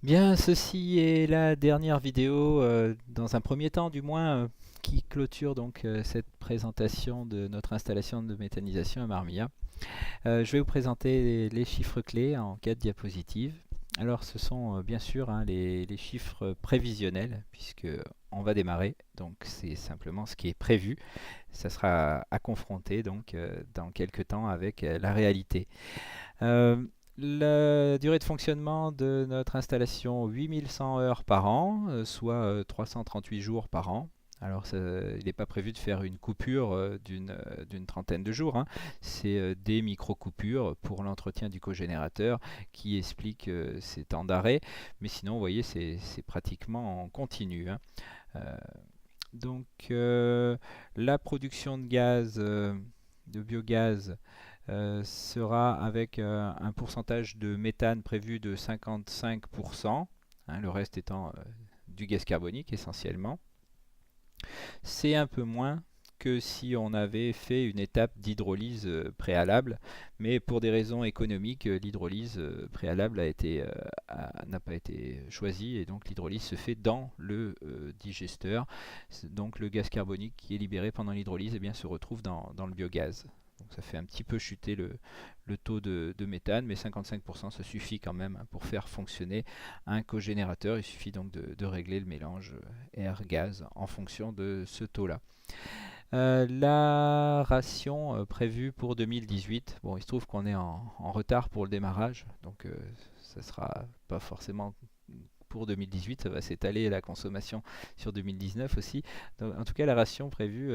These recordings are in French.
Bien, ceci est la dernière vidéo, dans un premier temps du moins, qui clôture donc cette présentation de notre installation de méthanisation à Marmilla. Je vais vous présenter les chiffres clés en 4 diapositives. Alors ce sont bien sûr hein, les chiffres prévisionnels, puisque on va démarrer, donc c'est simplement ce qui est prévu. Ça sera à confronter donc dans quelques temps avec la réalité. Euh, la durée de fonctionnement de notre installation, 8100 heures par an, soit 338 jours par an. Alors, il n'est pas prévu de faire une coupure d'une trentaine de jours, hein. C'est des micro-coupures pour l'entretien du cogénérateur qui expliquent ces temps d'arrêt. Mais sinon, vous voyez, c'est pratiquement en continu, hein. Euh, donc, la production de gaz, de biogaz, sera avec un pourcentage de méthane prévu de 55%, hein, le reste étant du gaz carbonique essentiellement. C'est un peu moins que si on avait fait une étape d'hydrolyse préalable, mais pour des raisons économiques, l'hydrolyse préalable n'a pas été choisie et donc l'hydrolyse se fait dans le digesteur. Donc le gaz carbonique qui est libéré pendant l'hydrolyse eh bien, se retrouve dans le biogaz. Donc ça fait un petit peu chuter le taux de méthane, mais 55% ça suffit quand même hein, pour faire fonctionner un cogénérateur. Il suffit donc de régler le mélange air-gaz en fonction de ce taux-là. La ration prévue pour 2018, bon, il se trouve qu'on est en retard pour le démarrage, donc ça sera pas forcément pour 2018, ça va s'étaler la consommation sur 2019 aussi. Donc, en tout cas, la ration prévue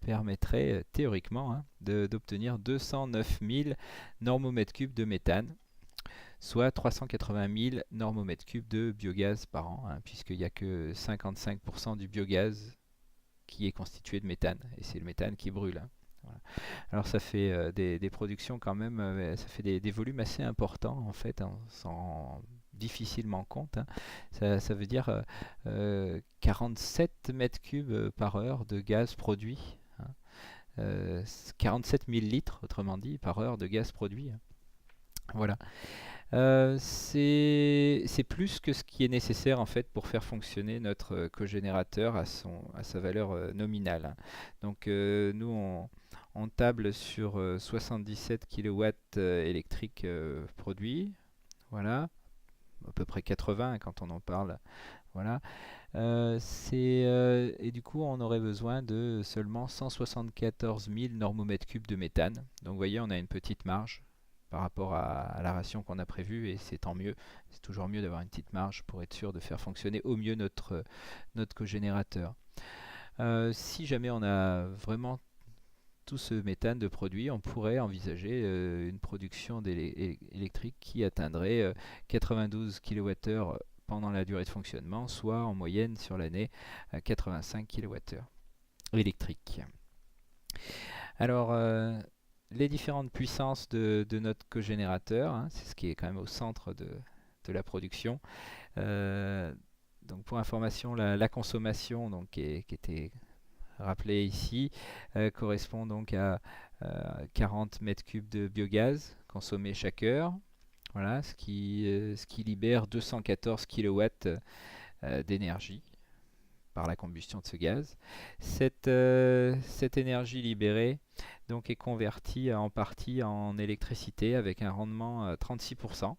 permettrait théoriquement hein, d'obtenir 209 000 normomètres cubes de méthane, soit 380 000 normomètres cubes de biogaz par an, hein, puisqu'il n'y a que 55% du biogaz qui est constitué de méthane, et c'est le méthane qui brûle, hein. Voilà. Alors ça fait des productions quand même, ça fait des volumes assez importants en fait, hein, on s'en rend difficilement compte, hein. Ça veut dire 47 mètres cubes par heure de gaz produit, hein. 47 000 litres, autrement dit, par heure de gaz produit, hein. Voilà. C'est plus que ce qui est nécessaire en fait pour faire fonctionner notre cogénérateur à sa valeur nominale, hein. Donc nous on table sur 77 kW électriques produits, voilà, à peu près 80 quand on en parle, voilà. Et du coup on aurait besoin de seulement 174 000 normomètres cubes de méthane. Donc vous voyez on a une petite marge par rapport à la ration qu'on a prévue et c'est tant mieux. C'est toujours mieux d'avoir une petite marge pour être sûr de faire fonctionner au mieux notre cogénérateur. Si jamais on a vraiment tout ce méthane de produit, on pourrait envisager une production électrique qui atteindrait 92 kWh pendant la durée de fonctionnement, soit en moyenne sur l'année 85 kWh électriques. Alors, les différentes puissances de notre cogénérateur, hein, c'est ce qui est quand même au centre de la production. Euh, donc pour information, la consommation donc, qui était rappelée ici correspond donc à 40 mètres cubes de biogaz consommés chaque heure. Voilà, ce qui libère 214 kilowatts d'énergie par la combustion de ce gaz. Cette énergie libérée donc, est convertie en partie en électricité avec un rendement 36%.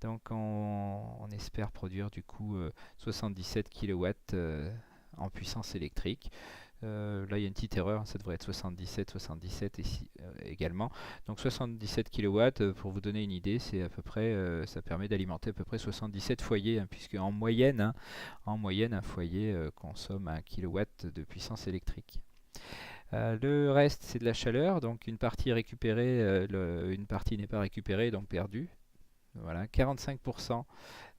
Donc on espère produire du coup 77 kW en puissance électrique. Là, il y a une petite erreur, ça devrait être 77 ici également. Donc 77 kW, pour vous donner une idée, c'est à peu près, ça permet d'alimenter à peu près 77 foyers, hein, puisque en moyenne, un foyer consomme 1 kW de puissance électrique. Le reste, c'est de la chaleur, donc une partie est récupérée, une partie n'est pas récupérée, donc perdue. Voilà, 45%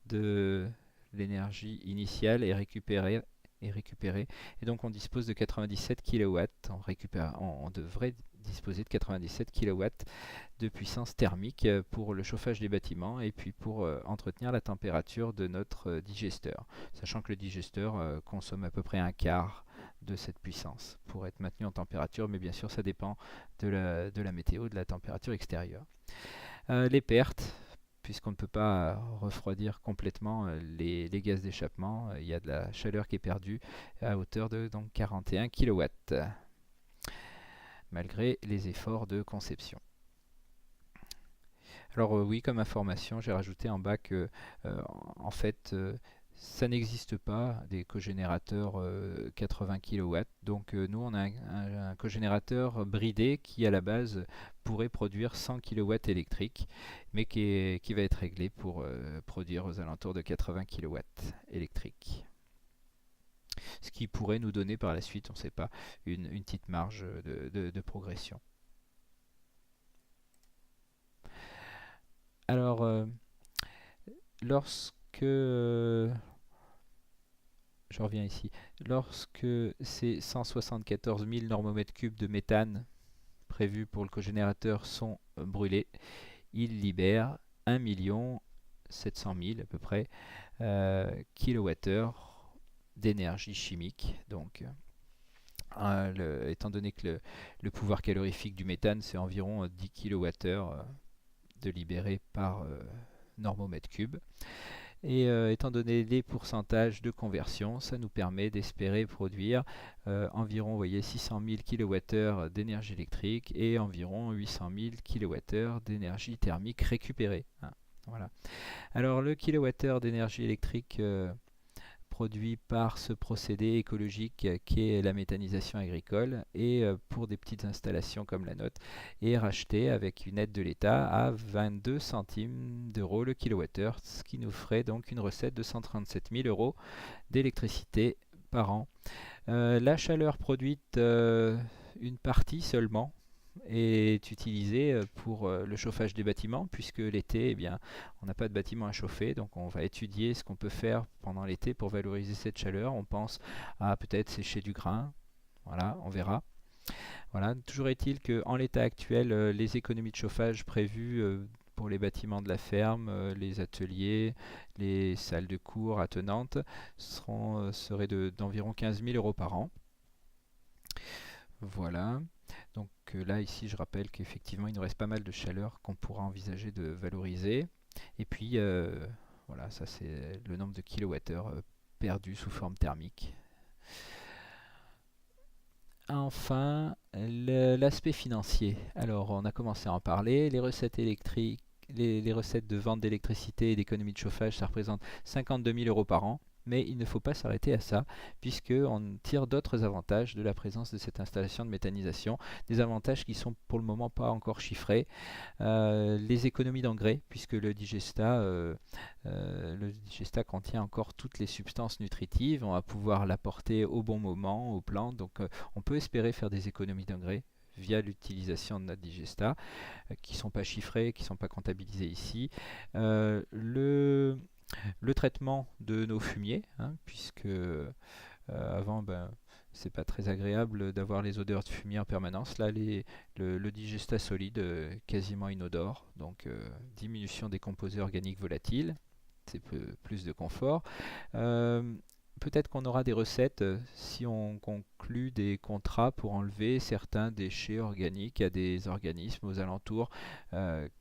de l'énergie initiale est récupérée. Et donc on dispose de 97 kW. On devrait disposer de 97 kW de puissance thermique pour le chauffage des bâtiments et puis pour entretenir la température de notre digesteur. Sachant que le digesteur consomme à peu près un quart de cette puissance pour être maintenu en température, mais bien sûr ça dépend de la météo, de la température extérieure. Les pertes. puisqu'on ne peut pas refroidir complètement les gaz d'échappement. Il y a de la chaleur qui est perdue à hauteur de donc 41 kW, malgré les efforts de conception. Alors oui, comme information, j'ai rajouté en bas que en fait ça n'existe pas des cogénérateurs 80 kW. Donc nous on a un cogénérateur bridé qui à la base pourrait produire 100 kW électriques, mais qui va être réglé pour produire aux alentours de 80 kW électriques. Ce qui pourrait nous donner par la suite, on ne sait pas, une petite marge de progression. Alors, lorsque, je reviens ici, lorsque ces 174 000 normomètres cubes de méthane prévus pour le cogénérateur sont brûlés, il libère 1 700 000 à peu près kilowattheures d'énergie chimique. Donc, étant donné que le pouvoir calorifique du méthane, c'est environ 10 kWh de libéré par normomètre cube. Et étant donné les pourcentages de conversion, ça nous permet d'espérer produire environ, vous voyez, 600 000 kWh d'énergie électrique et environ 800 000 kWh d'énergie thermique récupérée. Hein, voilà. Alors le kilowattheure d'énergie électrique produit par ce procédé écologique qui est la méthanisation agricole et pour des petites installations comme la nôtre est racheté avec une aide de l'État à 22 centimes d'euros le kilowattheure, ce qui nous ferait donc une recette de 137 000 euros d'électricité par an. La chaleur produite, une partie seulement, est utilisée pour le chauffage des bâtiments, puisque l'été, eh bien, on n'a pas de bâtiment à chauffer, donc on va étudier ce qu'on peut faire pendant l'été pour valoriser cette chaleur. On pense à peut-être sécher du grain, voilà, on verra. Voilà. Toujours est-il qu'en l'état actuel, les économies de chauffage prévues pour les bâtiments de la ferme, les ateliers, les salles de cours attenantes seraient d'environ 15 000 euros par an. Voilà. Donc là, ici, je rappelle qu'effectivement, il nous reste pas mal de chaleur qu'on pourra envisager de valoriser. Et puis, voilà, ça c'est le nombre de kilowattheures perdus sous forme thermique. Enfin, l'aspect financier. Alors, on a commencé à en parler. Les recettes électriques, les recettes de vente d'électricité et d'économie de chauffage, ça représente 52 000 euros par an. Mais il ne faut pas s'arrêter à ça, puisqu'on tire d'autres avantages de la présence de cette installation de méthanisation, des avantages qui sont pour le moment pas encore chiffrés. Les économies d'engrais, puisque le digestat contient encore toutes les substances nutritives, on va pouvoir l'apporter au bon moment aux plantes, donc on peut espérer faire des économies d'engrais via l'utilisation de notre digestat, qui ne sont pas chiffrés, qui ne sont pas comptabilisés ici. Le traitement de nos fumiers, hein, puisque avant, c'est pas très agréable d'avoir les odeurs de fumier en permanence. Là, le digestat solide, quasiment inodore, donc diminution des composés organiques volatiles, c'est plus de confort. Peut-être qu'on aura des recettes si on conclut des contrats pour enlever certains déchets organiques à des organismes aux alentours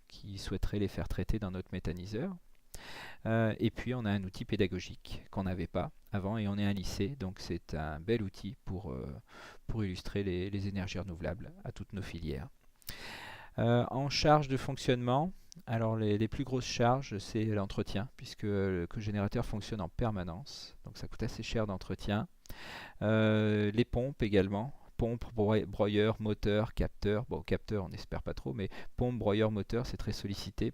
qui souhaiteraient les faire traiter dans notre méthaniseur. Et puis on a un outil pédagogique qu'on n'avait pas avant et on est un lycée, donc c'est un bel outil pour illustrer les énergies renouvelables à toutes nos filières. En charge de fonctionnement, alors les plus grosses charges c'est l'entretien, puisque le cogénérateur fonctionne en permanence, donc ça coûte assez cher d'entretien. Les pompes également. Pompe, broyeur, moteur, capteur. Bon, capteur, on n'espère pas trop, mais pompe, broyeur, moteur, c'est très sollicité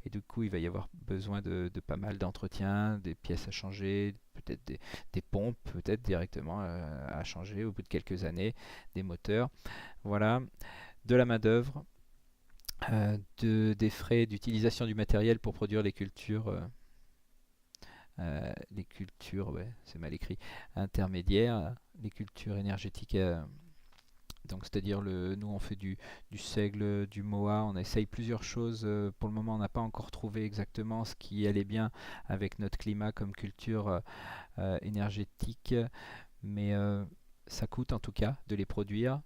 et du coup, il va y avoir besoin de pas mal d'entretien, des pièces à changer, peut-être des pompes, peut-être directement à changer au bout de quelques années, des moteurs. Voilà, de la main-d'œuvre, des frais d'utilisation du matériel pour produire les cultures. Ouais, c'est mal écrit, intermédiaires, les cultures énergétiques. Donc c'est-à-dire nous on fait du seigle, du moa, on essaye plusieurs choses. Pour le moment on n'a pas encore trouvé exactement ce qui allait bien avec notre climat comme culture énergétique, mais ça coûte en tout cas de les produire.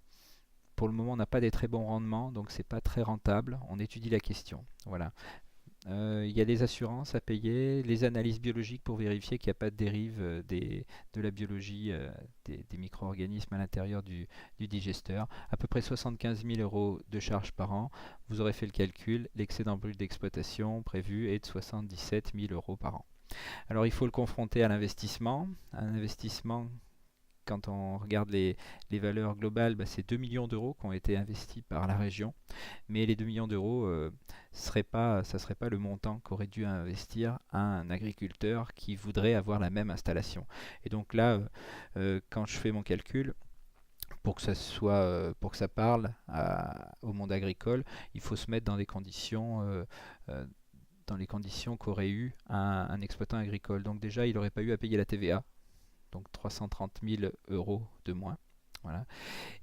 Pour le moment on n'a pas des très bons rendements, donc c'est pas très rentable. On étudie la question. Voilà. Il y a les assurances à payer, les analyses biologiques pour vérifier qu'il n'y a pas de dérive de la biologie des micro-organismes à l'intérieur du digesteur. À peu près 75 000 euros de charges par an. Vous aurez fait le calcul, l'excédent brut d'exploitation prévu est de 77 000 euros par an. Alors il faut le confronter à l'investissement. Un investissement, quand on regarde les valeurs globales, c'est 2 millions d'euros qui ont été investis par la région. Mais les 2 millions d'euros, ça ne serait pas le montant qu'aurait dû investir un agriculteur qui voudrait avoir la même installation. Et donc là, quand je fais mon calcul, pour que pour que ça parle au monde agricole, il faut se mettre euh, dans les conditions qu'aurait eu un exploitant agricole. Donc déjà, il n'aurait pas eu à payer la TVA, donc 330 000 euros de moins. Voilà.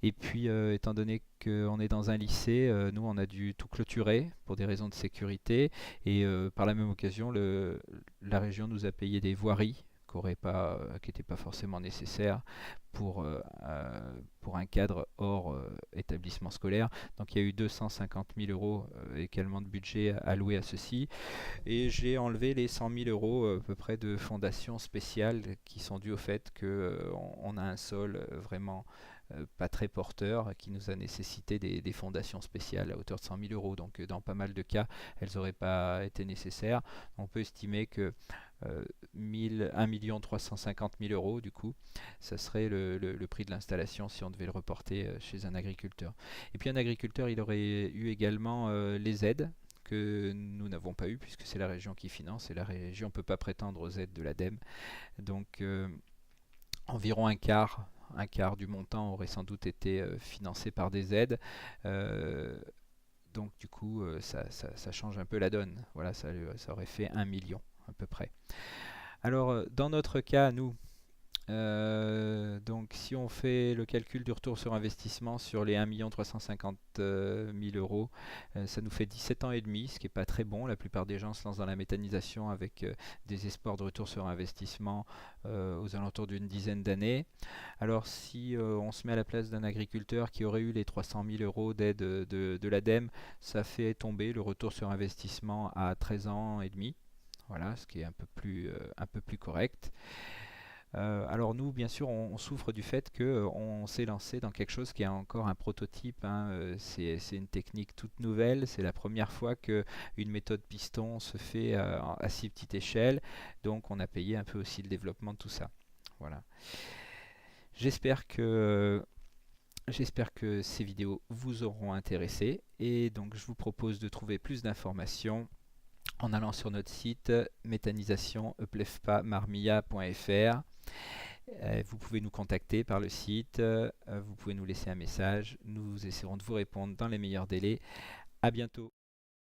Et puis, étant donné qu'on est dans un lycée, nous, on a dû tout clôturer pour des raisons de sécurité. Et par la même occasion, la région nous a payé des voiries qui n'étaient pas forcément nécessaires pour, euh, pour un cadre hors établissement scolaire. Donc il y a eu 250 000 euros également de budget alloué à ceci. Et j'ai enlevé les 100 000 euros à peu près de fondations spéciales qui sont dues au fait qu'on a un sol vraiment pas très porteur qui nous a nécessité des fondations spéciales à hauteur de 100 000 euros. Donc dans pas mal de cas, elles n'auraient pas été nécessaires. On peut estimer que 1 350 000 euros, du coup, ça serait le prix de l'installation si on devait le reporter chez un agriculteur. Et puis un agriculteur, il aurait eu également les aides que nous n'avons pas eu puisque c'est la région qui finance et la région ne peut pas prétendre aux aides de l'ADEME. Donc environ un quart du montant aurait sans doute été financé par des aides. Donc du coup, ça change un peu la donne. Voilà, ça aurait fait 1 million à peu près. Alors, dans notre cas, nous, donc si on fait le calcul du retour sur investissement sur les 1 350 000 euros, ça nous fait 17 ans et demi, ce qui n'est pas très bon. La plupart des gens se lancent dans la méthanisation avec des espoirs de retour sur investissement aux alentours d'une dizaine d'années. Alors si on se met à la place d'un agriculteur qui aurait eu les 300 000 euros d'aide de l'ADEME, ça fait tomber le retour sur investissement à 13 ans et demi. Voilà, ce qui est un peu plus correct. Alors nous, bien sûr, on souffre du fait qu'on s'est lancé dans quelque chose qui est encore un prototype, hein. C'est une technique toute nouvelle. C'est la première fois qu'une méthode piston se fait à si petite échelle. Donc on a payé un peu aussi le développement de tout ça. Voilà. J'espère que ces vidéos vous auront intéressé. Et donc je vous propose de trouver plus d'informations en allant sur notre site méthanisation-marmilla.fr. Vous pouvez nous contacter par le site, vous pouvez nous laisser un message, nous essaierons de vous répondre dans les meilleurs délais. À bientôt.